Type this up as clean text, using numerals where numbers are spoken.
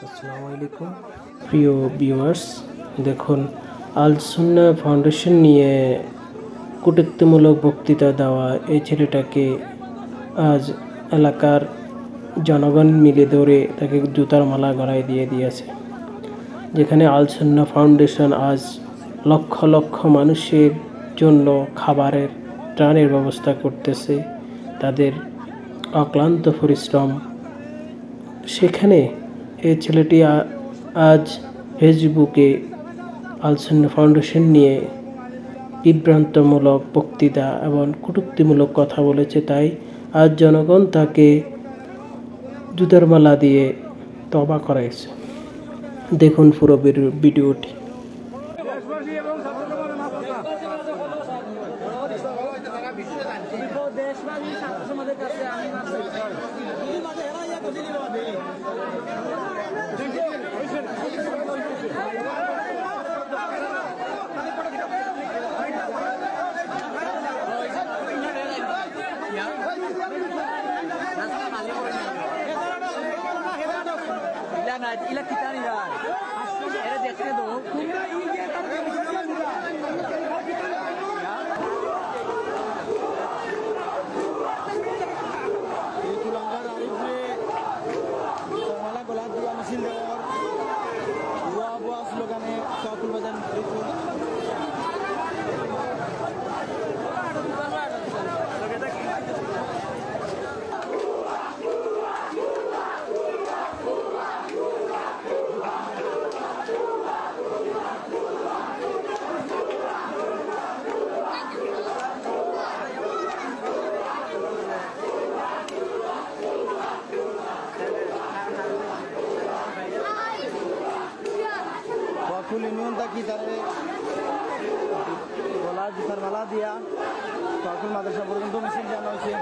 আসসালামু আলাইকুম প্রিয় ভিউয়ার্স, দেখুন আল সুন্নাহ ফাউন্ডেশন নিয়ে কটূক্তিমূলক বক্তৃতা দেওয়া এই ছেলেটাকে আজ এলাকার জনগণ মিলে ধরে তাকে জুতার মালা গলায় দিয়ে দিয়েছে। যেখানে আল সুন্নাহ ফাউন্ডেশন আজ লক্ষ লক্ষ মানুষের জন্য খাবারের ত্রাণের ব্যবস্থা করতেছে, তাদের অক্লান্ত পরিশ্রম। সেখানে এই ছেলেটি আজ ফেসবুকে আল সুন্নাহ ফাউন্ডেশন নিয়ে বিভ্রান্তমূলক বক্তৃতা এবং কটূক্তিমূলক কথা বলেছে। তাই আজ জনগণ তাকে জুতার মালা দিয়ে তওবা করাইছে। দেখুন পুরো ভিডিওটি। Ila kita nih lah, era देखने दो। Tulanggar Arif ने माला गोला दिया मशीन देवर, बुआ स्लोगन है काकुल बदन ফুল ইউনিয়ন থাকি তারে গলা জুতার মালা দিয়া কাকুল মাদ্রাসা পর্যন্ত মিছিল জানা হয়েছে।